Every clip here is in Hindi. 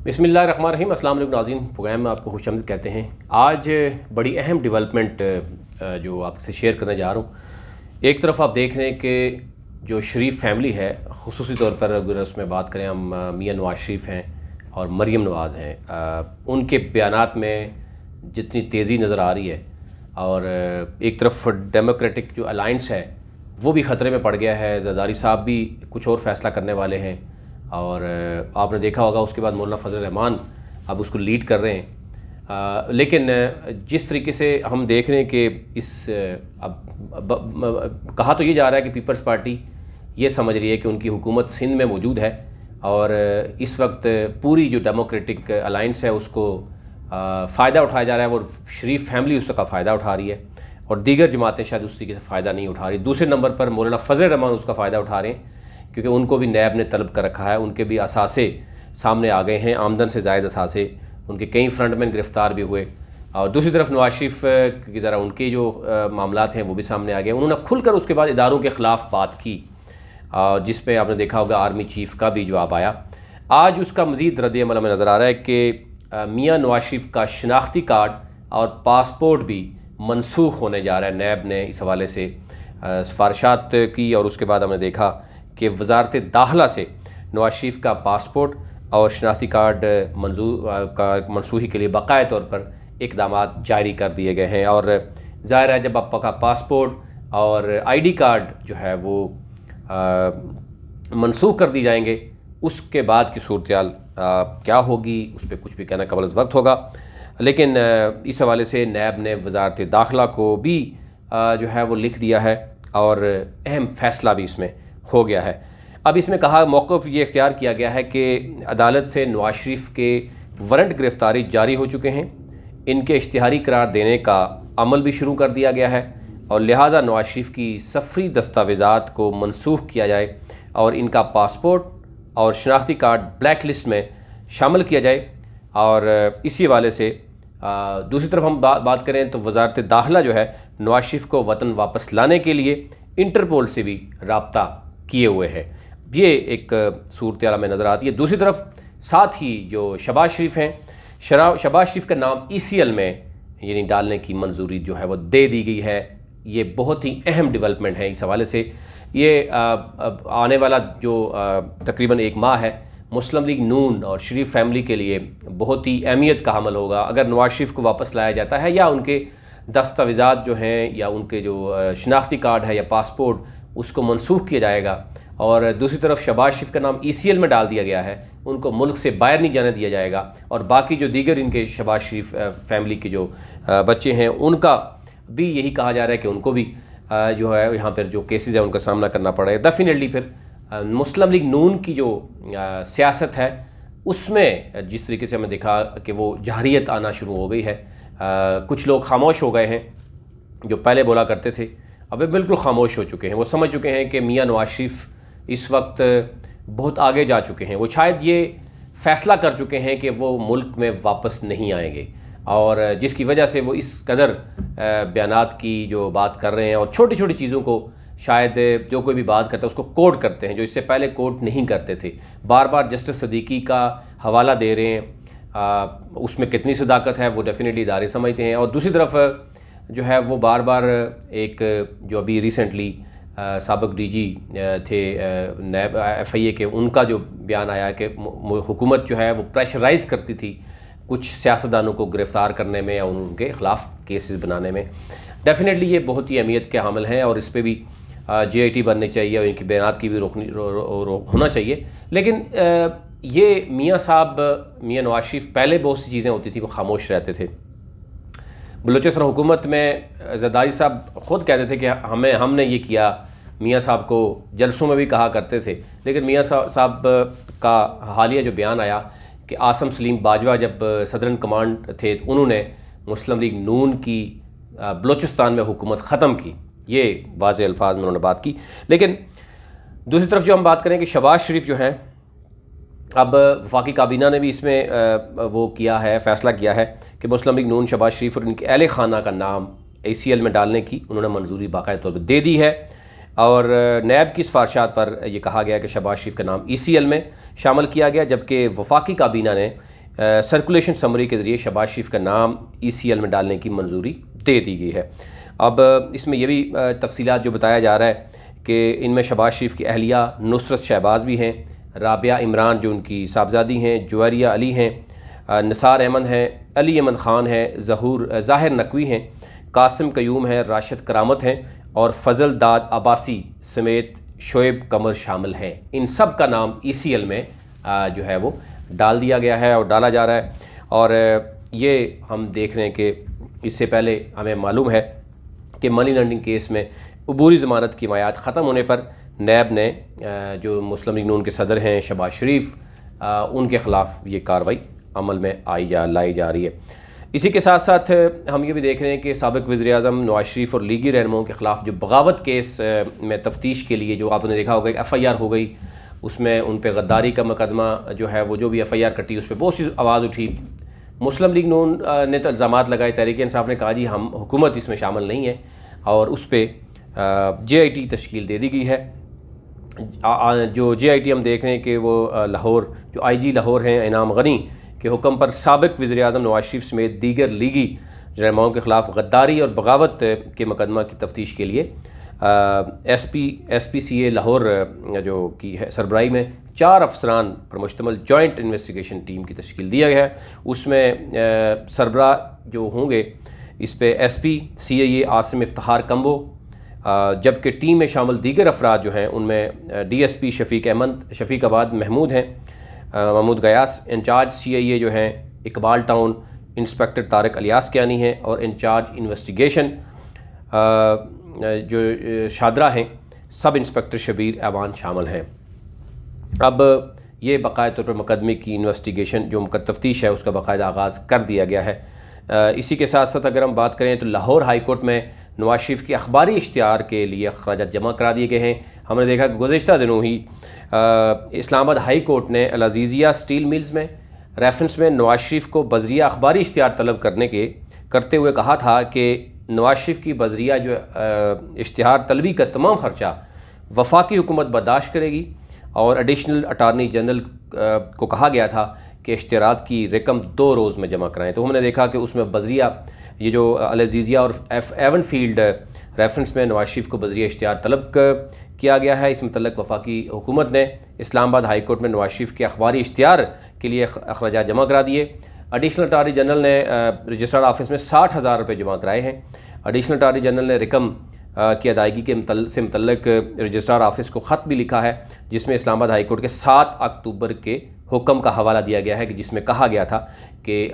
बिस्मिल्लाहिर्रहमानिर्रहीम। अस्सलाम वालेकुम नाज़रीन, प्रोग्राम में आपको खुशामदीद कहते हैं। आज बड़ी अहम डेवलपमेंट जो आपसे शेयर करने जा रहा हूँ। एक तरफ आप देख रहे हैं कि जो शरीफ फैमिली है, ख़ुसूसी तौर पर अगर उसमें बात करें हम, मियाँ नवाज़ शरीफ हैं और मरीम नवाज़ हैं, उनके बयानात में जितनी तेज़ी नज़र आ रही है और एक तरफ डेमोक्रेटिक जो अलाइंस है वो भी ख़तरे में पड़ गया है। ज़रदारी साहब भी कुछ और फ़ैसला करने वाले हैं और आपने देखा होगा उसके बाद मौलाना फजल रहमान अब उसको लीड कर रहे हैं। लेकिन जिस तरीके से हम देख रहे हैं कि कहा तो ये जा रहा है कि पीपल्स पार्टी ये समझ रही है कि उनकी हुकूमत सिंध में मौजूद है और इस वक्त पूरी जो डेमोक्रेटिक अलाइंस है उसको फ़ायदा उठाया जा रहा है। वो शरीफ फैमिली उसका फ़ायदा उठा रही है और दीगर जमातें शायद उस तरीके से फ़ायदा नहीं उठा रही। दूसरे नंबर पर मौलाना फजल रहमान उसका फ़ायदा उठा रहे हैं क्योंकि उनको भी नैब ने तलब कर रखा है। उनके भी असासे सामने आ गए हैं, आमदन से ज़ायद असासे। उनके कई फ्रंटमैन गिरफ़्तार भी हुए और दूसरी तरफ नवाज़ शरीफ की ज़रा उनके जो मामलात हैं वो भी सामने आ गए। उन्होंने खुलकर उसके बाद इदारों के ख़िलाफ़ बात की जिस पे आपने देखा होगा आर्मी चीफ़ का भी जवाब आया। आज उसका मज़ीद रद्द-ए-अमल हमें नज़र आ रहा है कि मियाँ नवाज़ शरीफ का शनाख्ती कार्ड और पासपोर्ट भी मनसूख होने जा रहा है। नैब ने इस हवाले से सिफारिशात की और उसके बाद हमने देखा कि वज़ारत दाखिला से नवाज़ शरीफ का पासपोर्ट और शनाख्ती कार्ड मनसूखी के लिए बाकायदा तौर पर इक़दामात जारी कर दिए गए हैं। और ज़ाहिर है जब आपका पासपोर्ट और आईडी कार्ड जो है वो मनसूख कर दी जाएंगे उसके बाद की सूरत-ए-हाल क्या होगी उस पर कुछ भी कहना कबल अज़ वक्त होगा। लेकिन इस हवाले से नैब ने वज़ारत दाखिला को भी जो है वो लिख दिया है और अहम फ़ैसला भी इसमें हो गया है। अब इसमें कहा मौक़िफ़ ये इख्तियार किया गया है कि अदालत से नवाज़ शरीफ के वारंट गिरफ़्तारी जारी हो चुके हैं, इनके इश्तिहारी करार देने का अमल भी शुरू कर दिया गया है और लिहाजा नवाज़ शरीफ की सफ़री दस्तावेज़ात को मनसूख किया जाए और इनका पासपोर्ट और शनाख्ती कार्ड ब्लैक लिस्ट में शामिल किया जाए। और इसी हवाले से दूसरी तरफ हम बात करें तो वज़ारत दाखिला जो है नवाज़ शरीफ को वतन वापस लाने के लिए इंटरपोल से भी रब्ता किए हुए है। ये एक सूरत-ए-हाल में नज़र आती है। दूसरी तरफ साथ ही जो शहबाज शरीफ हैं, शहबाज शरीफ का नाम ECL में यानी डालने की मंजूरी जो है वो दे दी गई है। ये बहुत ही अहम डेवलपमेंट है। इस हवाले से ये आने वाला जो तकरीबन एक माह है मुस्लिम लीग नून और शरीफ फैमिली के लिए बहुत ही अहमियत का हमल होगा। अगर नवाज़ शरीफ को वापस लाया जाता है या उनके दस्तावेज़ात जो हैं या उनके जो शनाख्ती कार्ड है या पासपोर्ट उसको मनसूख किया जाएगा और दूसरी तरफ शहबाज शरीफ का नाम ECL में डाल दिया गया है, उनको मुल्क से बाहर नहीं जाने दिया जाएगा और बाकी जो दीगर इनके शहबाज शरीफ फैमिली के जो बच्चे हैं उनका भी यही कहा जा रहा है कि उनको भी जो है यहाँ पर जो केसेस है उनका सामना करना पड़ेगा। डेफिनेटली फिर मुस्लिम लीग नून की जो सियासत है उसमें जिस तरीके से हमें देखा कि वो जहरियत आना शुरू हो गई है। कुछ लोग खामोश हो गए हैं जो पहले बोला करते थे, अब वे बिल्कुल खामोश हो चुके हैं। वो समझ चुके हैं कि मियाँ नवाज़ शरीफ इस वक्त बहुत आगे जा चुके हैं। वो शायद ये फ़ैसला कर चुके हैं कि वो मुल्क में वापस नहीं आएंगे और जिसकी वजह से वो इस कदर बयानात की जो बात कर रहे हैं और छोटी छोटी चीज़ों को शायद जो कोई भी बात करता है उसको कोट करते हैं जो इससे पहले कोट नहीं करते थे। बार बार जस्टिस सदीकी का हवाला दे रहे हैं, उसमें कितनी सदाकत है वो डेफिनेटली इदारे समझते हैं। और दूसरी तरफ जो है वो बार बार एक जो अभी रिसेंटली साबिक़ DG थे नैब FIA के, उनका जो बयान आया कि हुकूमत जो है वो प्रेशराइज़ करती थी कुछ सियासतदानों को गिरफ़्तार करने में या उनके ख़िलाफ़ केसेस बनाने में। डेफिनेटली ये बहुत ही अहमियत के हामिल हैं और इस पर भी JIT बननी चाहिए और इनकी बयानात की भी होना चाहिए। लेकिन ये मियाँ नवाज़ शरीफ पहले बहुत सी चीज़ें होती थी वो खामोश रहते थे। बलूचिस्तान हुकूमत में ज़रदारी साहब ख़ुद कहते थे कि हमने ये किया, मियाँ साहब को जलसों में भी कहा करते थे। लेकिन मियाँ साहब का हालिया जो बयान आया कि आसम सलीम बाजवा जब सदरन कमांड थे तो उन्होंने मुस्लिम लीग नून की बलूचिस्तान में हुकूमत ख़त्म की, ये वाज़ेह अल्फाज में उन्होंने बात की। लेकिन दूसरी तरफ जो हम बात करें कि शहबाज शरीफ जो हैं, अब वफाकी काबीना ने भी इसमें वो किया है, फ़ैसला किया है कि मुस्लिम लीग नून शहबाज शरीफ और इनके अहले खाना का नाम ECL में डालने की उन्होंने मंजूरी बाकायदा तौर पर दे दी है। और नैब की सिफारिशात पर यह कहा गया कि शहबाज शरीफ का नाम ECL में शामिल किया गया, जबकि वफाकी काबीना ने सर्कुलेशन समरी के ज़रिए शहबाज शरीफ का नाम ECL में डालने की मंजूरी दे दी गई है। अब इसमें यह भी तफसीलात जो बताया जा रहा है कि इनमें शहबाज शरीफ की अहलिया नुसरत शहबाज भी हैं, राबिया इमरान जो उनकी साहबजादी हैं, जुवैरिया अली हैं, निसार अहमद हैं, अली अहमद ख़ान हैं, ज़ाहिर नकवी हैं, कासिम कयूम हैं, राशिद करामत हैं और फ़ज़ल दाद अब्बासी समेत शोएब कमर शामिल हैं। इन सब का नाम ECL में जो है वो डाल दिया गया है और डाला जा रहा है। और ये हम देख रहे हैं कि इससे पहले हमें मालूम है कि मनी लॉन्ड्रिंग केस में अबूरी ज़मानत की मियाद ख़त्म होने पर नैब ने जो मुस्लिम लीग नून के सदर हैं शहबाज शरीफ, उनके ख़िलाफ़ ये कार्रवाई अमल में लाई जा रही है। इसी के साथ साथ हम ये भी देख रहे हैं कि साबिक़ वज़ीर-ए-आज़म नवाज़ शरीफ और लीगी रहनुमाओं के ख़िलाफ़ जो बगावत केस में तफ्तीश के लिए जो आपने देखा होगा FIR हो गई, उसमें उन पर गद्दारी का मुकदमा जो है वो जो भी FIR कटी उस पर बहुत सी आवाज़ उठी। मुस्लिम लीग नून ने तो इल्ज़ामात लगाए, तहरीक इंसाफ ने कहा जी हम हुकूमत इसमें शामिल नहीं है और उस पर JIT तश्कील दे दी गई है। जो JIT हम देख रहे हैं कि वो लाहौर जो IG लाहौर हैं इनाम गनी के हुक्म पर साबिक़ वज़ीर-ए-आज़म नवाज़ शरीफ समेत दीगर लीगी रहनुमाओं के ख़िलाफ़ गद्दारी और बगावत के मुकदमा की तफ्तीश के लिए SPCA लाहौर जो की है सरबराही में 4 अफसरान पर मुश्तमिल जॉइंट इन्वेस्टिगेशन टीम की तश्कील दिया गया है। उसमें सरबरा जो होंगे इस पे SP CAA आसिम इफ्तिखार कम्बो, जबकि टीम में शामिल दीगर अफराद जो हैं उनमें DSP Shafiqabad Mahmood Ghayas, incharge CIA जो हैं Iqbal town inspector Tariq alias Kiani हैं और इंचार्ज इन्वेस्टिगेशन जो शादरा हैं सब इंस्पेक्टर शबीर ऐवान शामिल हैं। अब ये बाकायदा तौर पर मुकदमे की इन्वेस्टिगेशन जो तफ्तीश है उसका बाकायदा आगाज़ कर दिया गया है। इसी के साथ साथ अगर हम बात करें तो लाहौर हाई कोर्ट में नवाज शरीफ के अखबारी इश्तिहार के लिए अखराजात जमा करा दिए गए हैं। हमने देखा कि गुज़िश्ता दिनों ही इस्लामाबाद हाई कोर्ट ने अल अज़ीज़िया स्टील मिल्स में रेफरेंस में नवाज शरीफ को बजरिया अखबारी इश्तिहार तलब करते हुए कहा था कि नवाज शरीफ की बजरिया जो इश्तिहार तलबी का तमाम ख़र्चा वफाकी हुकूमत बर्दाश्त करेगी और एडिशनल अटारनी जनरल को कहा गया था कि इश्तिहारात की रकम 2 रोज़ में जमा कराएं। तो हमने देखा कि उसमें बजरिया ये जो अल अज़ीज़िया और एवन फील्ड रेफरेंस में नवाज शरीफ को बजरिया इश्तिहार तलब किया गया है। इस मतलब वफाकी हुकूमत ने इस्लामाबाद हाई कोर्ट में नवाज शरीफ के अखबारी इश्तिहार के लिए अखराजात जमा करा दिए। एडिशनल अटारनी जनरल ने रजिस्ट्रार ऑफिस में 60,000 रुपये जमा कराए हैं। एडिशनल अटारनी जनरल ने रकम की अदायगी से मुतल्लिक रजिस्ट्रार ऑफिस को ख़त भी लिखा है जिसमें इस्लामाबाद हाई कोर्ट के 7 अक्टूबर के हुक्म का हवाला दिया गया है कि जिसमें कहा गया था कि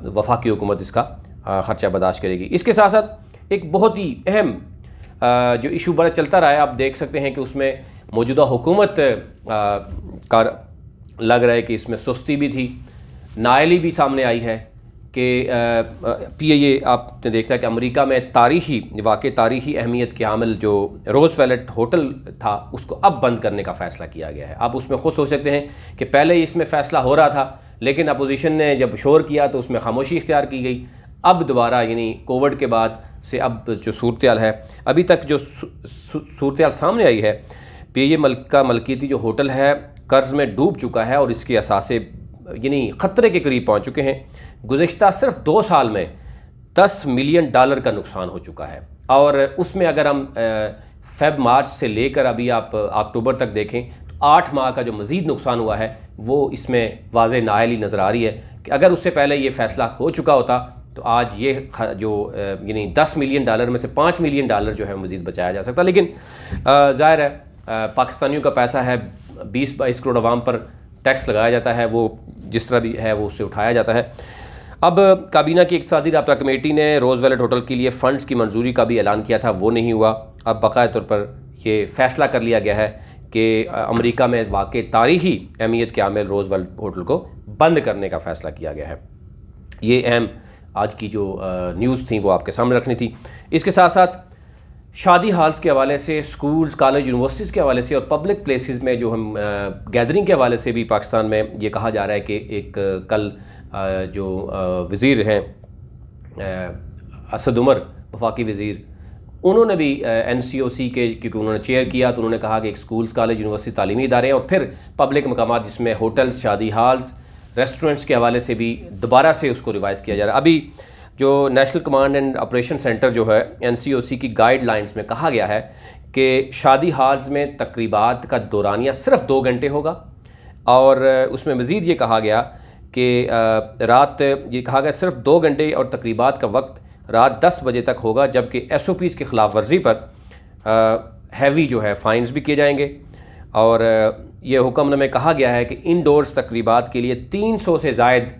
वफाकी हुकूमत इसका ख़र्चा बर्दाश्त करेगी। इसके साथ साथ एक बहुत ही अहम जो इशू बड़ा चलता रहा है, आप देख सकते हैं कि उसमें मौजूदा हुकूमत का लग रहा है कि इसमें सुस्ती भी थी, नाअहली भी सामने आई है कि PIA आपने देखा कि अमेरिका में तारीख़ी अहमियत के हामिल जो रोज़वेलेट होटल था उसको अब बंद करने का फ़ैसला किया गया है। आप उसमें खुद सोच सकते हैं कि पहले इसमें फ़ैसला हो रहा था लेकिन अपोजिशन ने जब शोर किया तो उसमें खामोशी इख्तियार की गई। अब दोबारा यानी कोविड के बाद से अब जो सूरत है, अभी तक जो सूरत सामने आई है, PIA का मलकियती जो होटल है कर्ज़ में डूब चुका है और इसके असासे यानी ख़तरे के करीब पहुंच चुके हैं। गुज़िश्ता सिर्फ 2 साल में $10 मिलियन का नुकसान हो चुका है और उसमें अगर हम मार्च से लेकर अभी आप अक्टूबर तक देखें तो 8 माह का जो मज़ीद नुकसान हुआ है वो इसमें वाज़े नाअहली नज़र आ रही है कि अगर उससे पहले ये फ़ैसला हो चुका होता तो आज ये जो यानी $10 मिलियन में से $5 मिलियन जो है मज़ीद बचाया जा सकता। लेकिन ज़ाहिर है पाकिस्तानियों का पैसा है, 20-22 करोड़ आवाम पर टैक्स लगाया जाता है, वो जिस तरह भी है वो उससे उठाया जाता है। अब काबीना की इक़्तिसादी राब्ता कमेटी ने रोज़वेलेट होटल के लिए फ़ंड्स की मंजूरी का भी ऐलान किया था, वो नहीं हुआ। अब बाकायदा तौर पर यह फ़ैसला कर लिया गया है कि अमेरिका में वाक़ई तारीख़ी अहमियत के हामिल रोज़वेलेट होटल को बंद करने का फ़ैसला किया गया है। ये अहम आज की जो न्यूज़ थी वो आपके सामने रखनी थी। इसके साथ साथ शादी हॉल्स के हवाले से, स्कूल्स, कॉलेज, यूनिवर्सिटीज़ के हवाले से और पब्लिक प्लेसेस में जो हम गैदरिंग के हवाले से भी पाकिस्तान में ये कहा जा रहा है कि एक कल जो वज़ीर हैं असद उमर वफाकी वज़ीर, उन्होंने भी NCOC के क्योंकि उन्होंने चेयर किया तो उन्होंने कहा कि एक स्कूल्स, कॉलेज, यूनिवर्सिटी, तालीमी इदारे और फिर पब्लिक मकामात जिसमें होटल्स, शादी हॉल्स, रेस्टोरेंट्स के हवाले से भी दोबारा से उसको रिवाइज़ किया जा रहा है। अभी जो national command and operation centre जो है NCOC की गाइडलाइंस में कहा गया है कि शादी हाल्स में तकरीबात का दौरानिया सिर्फ 2 घंटे होगा, और उसमें मज़ीद ये कहा गया कि ये कहा गया सिर्फ 2 घंटे और तकरीबात का वक्त रात 10 बजे तक होगा, जबकि SOPs की ख़िलाफ़ वर्जी पर हैवी जो है फ़ाइन्स भी किए जाएंगे। और ये हुक्म में कहा गया है कि इंडोर्स तकरीबात के लिए 300 से ज़ायद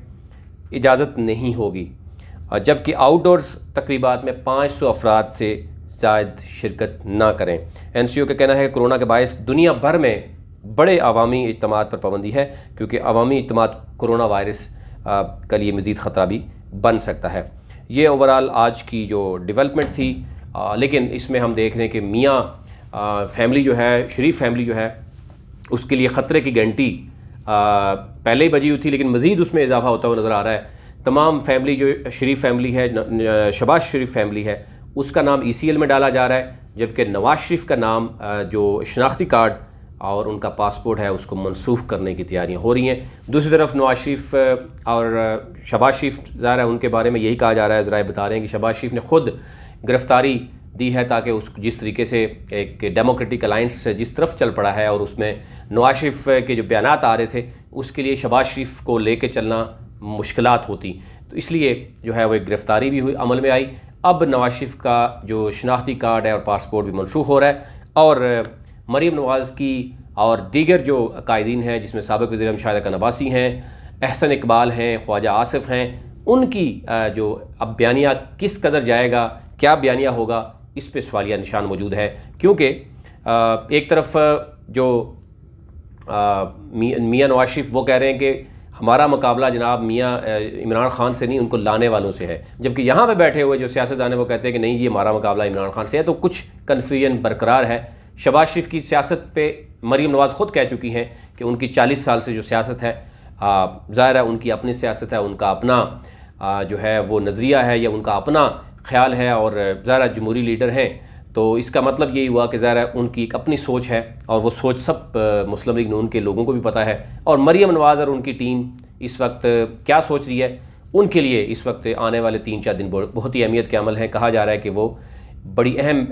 इजाज़त नहीं होगी, और जबकि आउटडोर्स तकरीबात में 500 अफराद से ज़ायद शिरकत ना करें। NCO का कहना है कि कोरोना के बायस दुनिया भर में बड़े अवामी इज्तिमात पर पाबंदी है, क्योंकि अवामी इज्तिमात कोरोना वायरस के लिए मज़ीद ख़तरा भी बन सकता है। ये ओवरऑल आज की जो डेवलपमेंट थी, लेकिन इसमें हम देख रहे हैं कि मियाँ फैमिली जो है, शरीफ फैमिली जो है, उसके लिए ख़तरे की घंटी पहले ही बजी हुई थी, लेकिन मज़ीद उसमें इजाफा होता हुआ नज़र आ रहा है। तमाम फैमिली जो शरीफ फैमिली है, शबाज शरीफ फैमिली है, उसका नाम ECL में डाला जा रहा है, जबकि नवाज शरीफ का नाम जो शनाख्ती कार्ड और उनका पासपोर्ट है उसको मनसूख करने की तैयारियां हो रही हैं। दूसरी तरफ नवाज शरीफ और शबाज शरीफ ज़ाहिर है उनके बारे में यही कहा जा रहा है, ज़राए बता रहे हैं कि शबाज शरीफ ने ख़ुद गिरफ़्तारी दी है ताकि उस जिस तरीके से एक डेमोक्रेटिक अलाइंस जिस तरफ चल पड़ा है और उसमें नवाज शरीफ के जो बयानात आ रहे थे उसके लिए शबाज शरीफ को लेके चलना मुश्किलात होती, तो इसलिए जो है वो एक गिरफ़्तारी भी हुई, अमल में आई। अब नवाज शरीफ का जो शनाख्ती कार्ड है और पासपोर्ट भी मनसूख हो रहा है, और मरीम नवाज़ की और दीगर जो कायदीन हैं, जिसमें साबिक़ वज़ीर शाहिद अकन अब्बासी हैं, अहसन इकबाल हैं, ख्वाजा आसिफ हैं, उनकी जो अब बयानिया किस कदर जाएगा, क्या बयानिया होगा, इस पे सवालिया निशान मौजूद है। क्योंकि एक तरफ जो मियाँ नवाज शरीफ वो कह रहे हैं कि हमारा मुकाबला जनाब मियाँ इमरान ख़ान से नहीं, उनको लाने वालों से है, जबकि यहाँ पे बैठे हुए जो सियासतदान हैं वो कहते हैं कि नहीं, ये हमारा मुकाबला इमरान ख़ान से है। तो कुछ कन्फ्यूजन बरकरार है। शबाज शरीफ की सियासत पे मरीम नवाज़ ख़ुद कह चुकी हैं कि उनकी 40 साल से जो सियासत है, ज़ाहिर है उनकी अपनी सियासत है, उनका अपना जो है वो नज़रिया है या उनका अपना ख़्याल है, और ज़ाहिर है जमहूरी लीडर हैं, तो इसका मतलब यही हुआ कि ज़ाहिर है उनकी एक अपनी सोच है, और वो सोच सब मुस्लिम लीग नून के लोगों को भी पता है। और मरीम नवाज़ और उनकी टीम इस वक्त क्या सोच रही है, उनके लिए इस वक्त आने वाले 3-4 दिन बहुत ही अहमियत के अमल हैं। कहा जा रहा है कि वो बड़ी अहम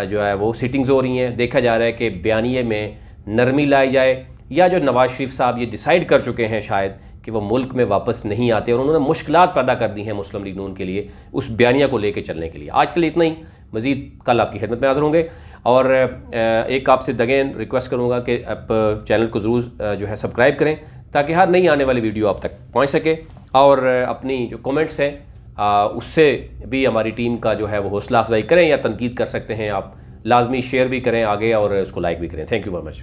जो है वो सिटिंग्स हो रही हैं। देखा जा रहा है कि बयानिए में नरमी लाई जाए, या जो नवाज़ शरीफ साहब ये डिसाइड कर चुके हैं शायद कि वो मुल्क में वापस नहीं आते, और उन्होंने मुश्किलात पैदा कर दी हैं मुस्लिम लीग नून के लिए उस बयानिया को लेके चलने के लिए। आज के लिए इतना ही, मज़ीद कल आपकी खिदमत में हाज़िर होंगे। और एक आपसे अगेन रिक्वेस्ट करूँगा कि आप चैनल को ज़रूर जो है सब्सक्राइब करें, ताकि हर नई आने वाली वीडियो आप तक पहुँच सके, और अपनी जो कमेंट्स हैं उससे भी हमारी टीम का जो है वो हौसला अफजाई करें, या तनकीद कर सकते हैं आप। लाजमी शेयर भी करें आगे और उसको लाइक भी करें। Thank you very much.